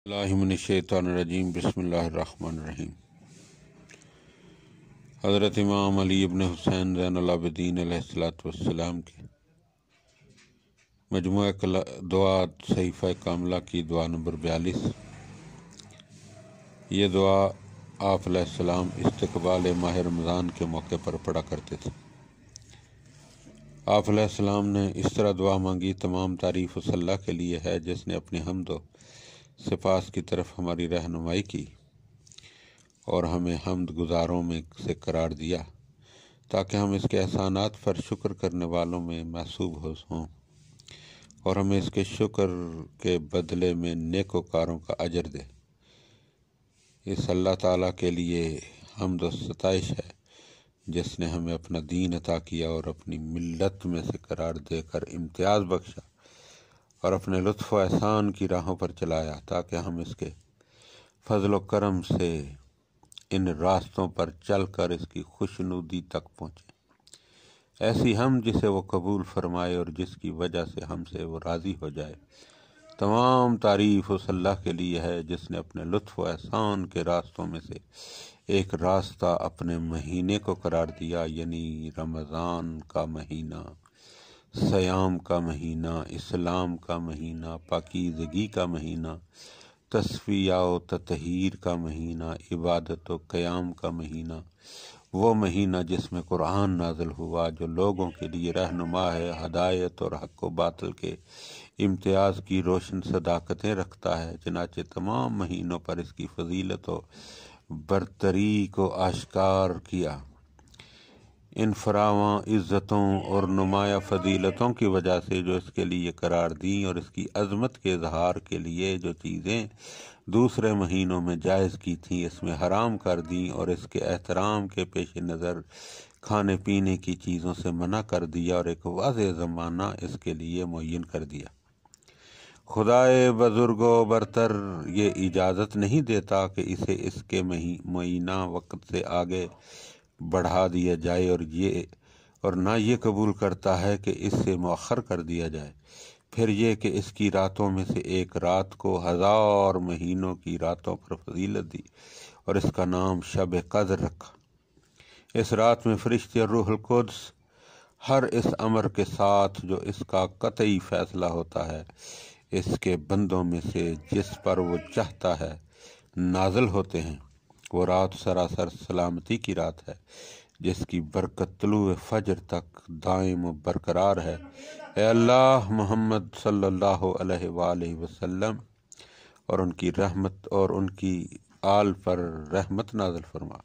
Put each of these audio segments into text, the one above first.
اللہ من الشیطان الرجیم بسم اللہ الرحمن الرحیم۔ حضرت امام علی ابن حسین زین العابدین علیہ السلام کے مجموعہ دعا صحیفہ کاملہ کی دعا نمبر 42۔ یہ دعا آپ علیہ السلام استقبال ماہ رمضان کے موقع پر پڑھا کرتے تھے۔ آپ علیہ السلام نے اس طرح دعا مانگی: تمام تعریف اس اللہ کے لیے ہے جس نے اپنی حمد و سپاس کی طرف ہماری رہنمائی کی اور ہمیں حمد گزاروں میں سے قرار دیا تاکہ ہم اس کے احسانات پر شکر کرنے والوں میں محسوب ہوں اور ہمیں اس کے شکر کے بدلے میں نیکوکاروں کا اجر دے۔ اس اللہ تعالیٰ کے لیے حمد و ستائش ہے جس نے ہمیں اپنا دین عطا کیا اور اپنی ملت میں سے قرار دے کر امتیاز بخشا اور اپنے لطف و احسان کی راہوں پر چلایا تاکہ ہم اس کے فضل و کرم سے ان راستوں پر چل کر اس کی خوشنودی تک پہنچیں۔ ایسی ہم جسے وہ قبول فرمائے اور جس کی وجہ سے ہم سے وہ راضی ہو جائے۔ تمام تعریف اس اللہ کے لیے ہے جس نے اپنے لطف و احسان کے راستوں میں سے ایک راستہ اپنے مہینے کو قرار دیا، یعنی رمضان کا مہینہ، سیام کا مہینہ، اسلام کا مہینہ، پاکیزگی کا مہینہ، تصفیہ و تطہیر کا مہینہ، عبادت و قیام کا مہینہ، وہ مہینہ جس میں قرآن نازل ہوا جو لوگوں کے لیے رہنما ہے، ہدایت اور حق و باطل کے امتیاز کی روشن صداقتیں رکھتا ہے۔ چنانچہ تمام مہینوں پر اس کی فضیلت و برتری کو آشکار کیا۔ ان فراواں عزتوں اور نمایاں فضیلتوں کی وجہ سے جو اس کے لیے قرار دیں اور اس کی عظمت کے اظہار کے لیے جو چیزیں دوسرے مہینوں میں جائز کی تھیں اس میں حرام کر دیں اور اس کے احترام کے پیش نظر کھانے پینے کی چیزوں سے منع کر دیا اور ایک واضح زمانہ اس کے لیے معین کر دیا۔ خدائے بزرگ و برتر یہ اجازت نہیں دیتا کہ اسے اس کے معینہ وقت سے آگے بڑھا دیا جائے اور نہ یہ قبول کرتا ہے کہ اس سے مؤخر کر دیا جائے۔ پھر یہ کہ اس کی راتوں میں سے ایک رات کو 1000 مہینوں کی راتوں پر فضیلت دی اور اس کا نام شب قدر رکھا۔ اس رات میں فرشتے اور روح القدس ہر اس امر کے ساتھ جو اس کا قطعی فیصلہ ہوتا ہے اس کے بندوں میں سے جس پر وہ چاہتا ہے نازل ہوتے ہیں۔ وہ رات سراسر سلامتی کی رات ہے جس کی برکت طلوع فجر تک دائم و برقرار ہے۔ اے اللہ، محمد صلی اللہ علیہ وآلہ وسلم اور ان کی رحمت اور ان کی آل پر رحمت نازل فرما۔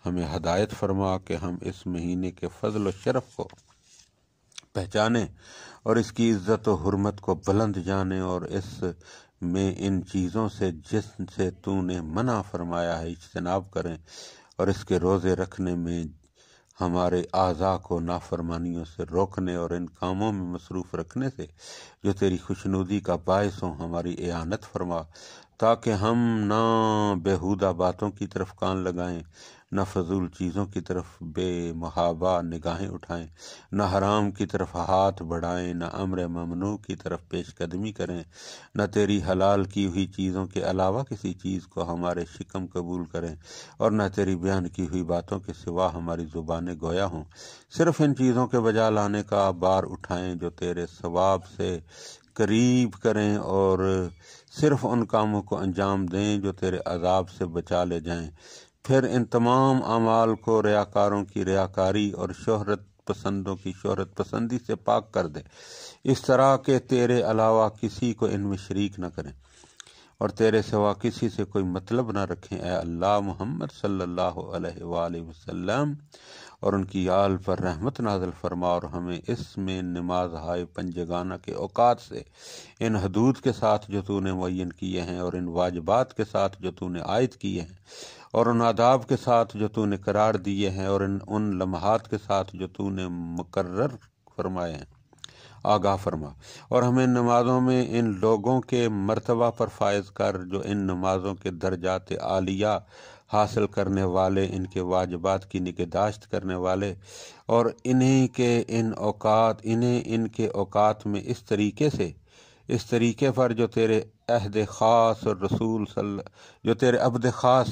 ہمیں ہدایت فرما کہ ہم اس مہینے کے فضل و شرف کو پہچانیں اور اس کی عزت و حرمت کو بلند جانیں اور اس میں ان چیزوں سے جس سے تو نے منع فرمایا ہے اجتناب کریں اور اس کے روزے رکھنے میں ہمارے اعضاء کو نافرمانیوں سے روکنے اور ان کاموں میں مصروف رکھنے سے جو تیری خوشنودی کا باعث ہوں ہماری اعانت فرما تاکہ ہم نہ بیہودہ باتوں کی طرف کان لگائیں، نہ فضول چیزوں کی طرف بے محابہ نگاہیں اٹھائیں، نہ حرام کی طرف ہاتھ بڑھائیں، نہ امر ممنوع کی طرف پیش قدمی کریں، نہ تیری حلال کی ہوئی چیزوں کے علاوہ کسی چیز کو ہمارے شکم قبول کریں اور نہ تیری بیان کی ہوئی باتوں کے سوا ہماری زبانیں گویا ہوں۔ صرف ان چیزوں کے بجا لانے کا بار اٹھائیں جو تیرے ثواب سے قریب کریں اور صرف ان کاموں کو انجام دیں جو تیرے عذاب سے بچا لے جائیں۔ پھر ان تمام اعمال کو ریاکاروں کی ریاکاری اور شہرت پسندوں کی شہرت پسندی سے پاک کر دے، اس طرح کہ تیرے علاوہ کسی کو ان میں شریک نہ کریں اور تیرے سوا کسی سے کوئی مطلب نہ رکھیں۔ اے اللہ، محمد صلی اللہ علیہ وآلہ وسلم اور ان کی آل پر رحمت نازل فرما اور ہمیں اس میں نماز ہائے پنجگانہ کے اوقات سے ان حدود کے ساتھ جو تو نے معین کیے ہیں اور ان واجبات کے ساتھ جو تو نے عائد کیے ہیں اور ان آداب کے ساتھ جو تو نے قرار دیے ہیں اور ان لمحات کے ساتھ جو تو نے مقرر فرمائے ہیں آگاہ فرما اور ہمیں نمازوں میں ان لوگوں کے مرتبہ پر فائز کر جو ان نمازوں کے درجات عالیہ حاصل کرنے والے، ان کے واجبات کی نگہداشت کرنے والے اور انہیں ان کے اوقات میں اس طریقے سے اس طریقے پر جو تیرے عہد خاص اور عبد خاص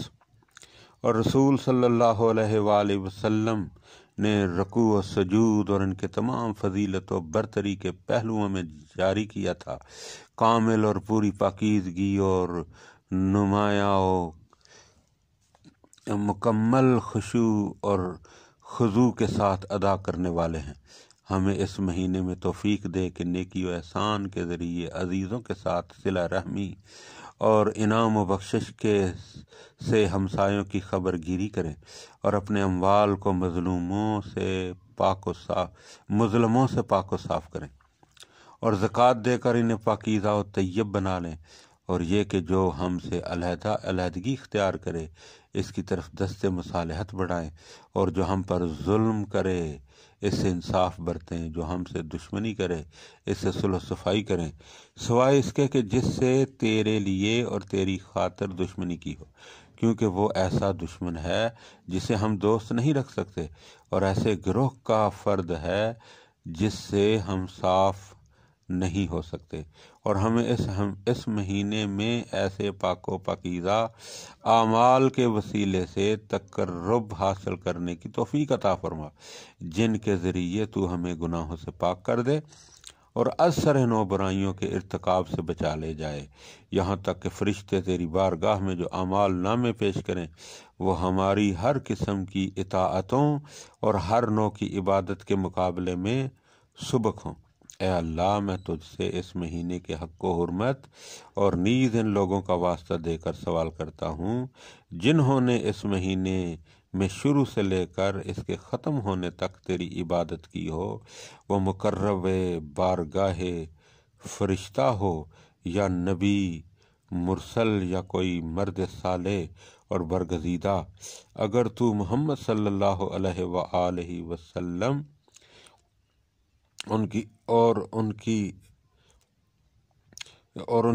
اور رسول صلی اللہ علیہ وآلہ وسلم نے رکوع و سجود اور ان کے تمام فضیلت و برتری کے پہلوؤں میں جاری کیا تھا، کامل اور پوری پاکیزگی اور نمایاں و مکمل خشوع اور خضوع کے ساتھ ادا کرنے والے ہیں۔ ہمیں اس مہینے میں توفیق دے کہ نیکی و احسان کے ذریعے عزیزوں کے ساتھ صلہ رحمی اور انعام و بخشش سے ہمسایوں کی خبر گیری کریں، اور اپنے اموال کو مظلوموں سے پاک و صاف کریں، اور زکوٰۃ دے کر انہیں پاکیزہ و طیب بنا لیں، اور یہ کہ جو ہم سے علیحدگی اختیار کرے اس کی طرف دست مصالحت بڑھائیں، اور جو ہم پر ظلم کرے اس سے انصاف برتیں، جو ہم سے دشمنی کرے اس سے صلح و صفائی کریں، سوائے اس کے کہ جس سے تیرے لیے اور تیری خاطر دشمنی کی ہو، کیونکہ وہ ایسا دشمن ہے جسے ہم دوست نہیں رکھ سکتے، اور ایسے گروہ کا فرد ہے جس سے ہم صاف نہیں ہو سکتے، اور ہمیں اس مہینے میں ایسے پاک و پاکیزہ اعمال کے وسیلے سے تقرب حاصل کرنے کی توفیق عطا فرما جن کے ذریعے تو ہمیں گناہوں سے پاک کر دے اور اثر نو برائیوں کے ارتکاب سے بچا لے جائے، یہاں تک کہ فرشتے تیری بارگاہ میں جو اعمال نامے پیش کریں وہ ہماری ہر قسم کی اطاعتوں اور ہر نوع کی عبادت کے مقابلے میں سبک ہوں۔ اے اللہ، میں تجھ سے اس مہینے کے حق و حرمت اور نیز ان لوگوں کا واسطہ دے کر سوال کرتا ہوں جنہوں نے اس مہینے میں شروع سے لے کر اس کے ختم ہونے تک تیری عبادت کی ہو، وہ مقرب بارگاہ فرشتہ ہو یا نبی مرسل یا کوئی مرد صالح اور برگزیدہ، اگر تو محمد صلی اللہ علیہ وآلہ وسلم ان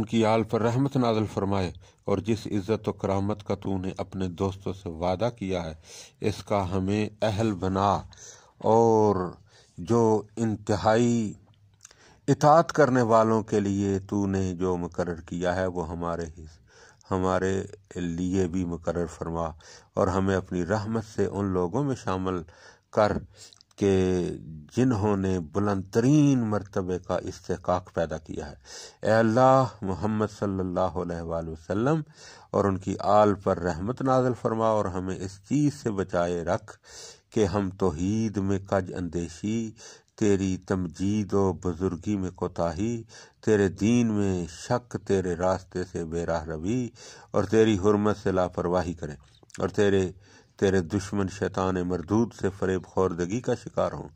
کی آل پر رحمت نازل فرمائے، اور جس عزت و کرامت کا تو نے اپنے دوستوں سے وعدہ کیا ہے اس کا ہمیں اہل بنا، اور جو انتہائی اطاعت کرنے والوں کے لیے تو نے جو مقرر کیا ہے وہ ہمارے لیے بھی مقرر فرما، اور ہمیں اپنی رحمت سے ان لوگوں میں شامل کر کہ جنہوں نے بلند ترین مرتبے کا استحقاق پیدا کیا ہے۔ اے اللہ، محمد صلی اللہ علیہ وآلہ وسلم اور ان کی آل پر رحمت نازل فرما، اور ہمیں اس چیز سے بچائے رکھ کہ ہم توحید میں کج اندیشی، تیری تمجید و بزرگی میں کوتاہی، تیرے دین میں شک، تیرے راستے سے بے راہ روی اور تیری حرمت سے لاپرواہی کریں، اور تیرے دشمن شیطان مردود سے فریب خوردگی کا شکار ہوں۔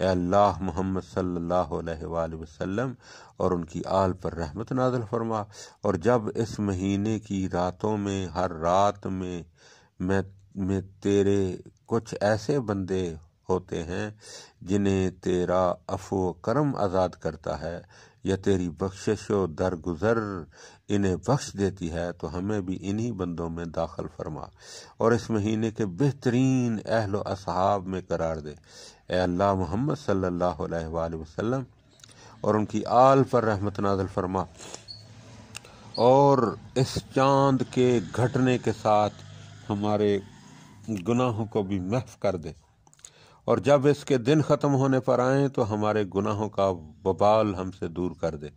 اے اللہ، محمد صلی اللہ علیہ وآلہ وسلم اور ان کی آل پر رحمت نازل فرما، اور جب اس مہینے کی راتوں میں ہر رات میں تیرے کچھ ایسے بندے ہوتے ہیں جنہیں تیرا عفو و کرم آزاد کرتا ہے یا تیری بخشش و درگزر انہیں بخش دیتی ہے، تو ہمیں بھی انہی بندوں میں داخل فرما اور اس مہینے کے بہترین اہل و اصحاب میں قرار دے۔ اے اللہ، محمد صلی اللہ علیہ وآلہ وسلم اور ان کی آل پر رحمت نازل فرما، اور اس چاند کے گھٹنے کے ساتھ ہمارے گناہوں کو بھی محو کر دے، اور جب اس کے دن ختم ہونے پر آئیں تو ہمارے گناہوں کا وبال ہم سے دور کر دے،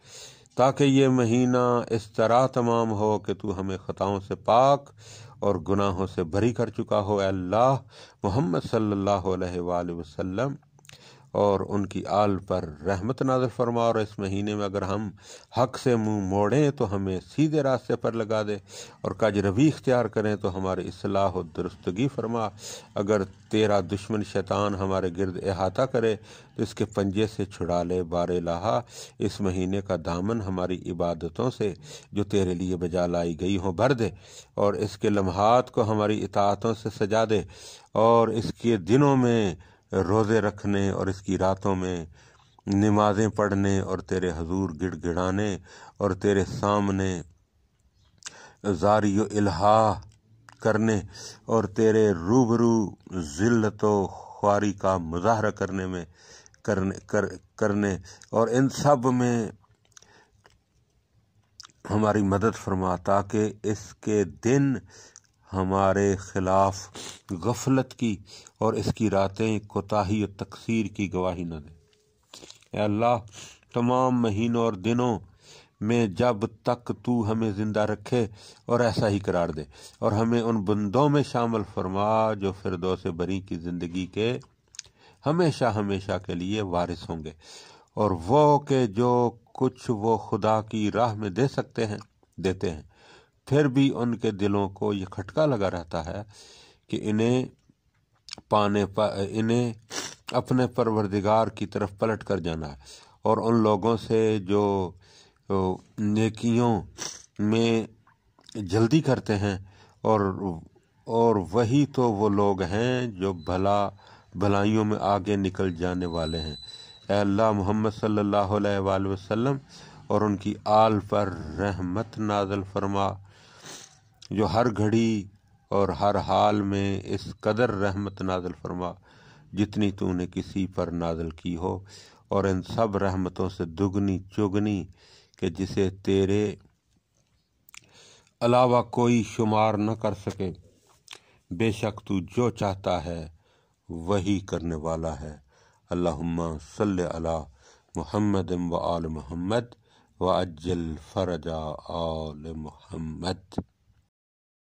تاکہ یہ مہینہ اس طرح تمام ہو کہ تو ہمیں خطاؤں سے پاک اور گناہوں سے بری کر چکا ہو۔ اے اللہ، محمد صلی اللہ علیہ وآلہ وسلم اور ان کی آل پر رحمت نازل فرما، اور اس مہینے میں اگر ہم حق سے منہ موڑیں تو ہمیں سیدھے راستے پر لگا دے، اور کج روی اختیار کریں تو ہماری اصلاح و درستگی فرما۔ اگر تیرا دشمن شیطان ہمارے گرد احاطہ کرے تو اس کے پنجے سے چھڑا لے۔ بار الہا، اس مہینے کا دامن ہماری عبادتوں سے جو تیرے لیے بجا لائی گئی ہوں بھر دے، اور اس کے لمحات کو ہماری اطاعتوں سے سجا دے، اور اس کے دنوں میں روزے رکھنے اور اس کی راتوں میں نمازیں پڑھنے اور تیرے حضور گڑ گڑانے اور تیرے سامنے زاری و الہا کرنے اور تیرے روبرو ذلت و خواری کا مظاہرہ کرنے اور ان سب میں ہماری مدد فرما تاکہ اس کے دن ہمارے خلاف غفلت کی اور اس کی راتیں کوتاہی و تقصیر کی گواہی نہ دیں۔ اے اللہ، تمام مہینوں اور دنوں میں جب تک تو ہمیں زندہ رکھے اور ایسا ہی قرار دے، اور ہمیں ان بندوں میں شامل فرما جو فردوس بری کی زندگی کے ہمیشہ ہمیشہ کے لیے وارث ہوں گے، اور وہ کہ جو کچھ وہ خدا کی راہ میں دے سکتے ہیں دیتے ہیں، پھر بھی ان کے دلوں کو یہ کھٹکا لگا رہتا ہے کہ انہیں اپنے پروردگار کی طرف پلٹ کر جانا ہے، اور ان لوگوں سے جو نیکیوں میں جلدی کرتے ہیں، اور وہی تو وہ لوگ ہیں جو بھلائیوں میں آگے نکل جانے والے ہیں۔ اے اللہ، محمد صلی اللہ علیہ وآلہ وسلم اور ان کی آل پر رحمت نازل فرما، جو ہر گھڑی اور ہر حال میں اس قدر رحمت نازل فرما جتنی تو نے کسی پر نازل کی ہو، اور ان سب رحمتوں سے دگنی چگنی کہ جسے تیرے علاوہ کوئی شمار نہ کر سکے۔ بے شک تو جو چاہتا ہے وہی کرنے والا ہے۔ اللہم صلی علی محمد و آل محمد وعجل فرج آل محمد۔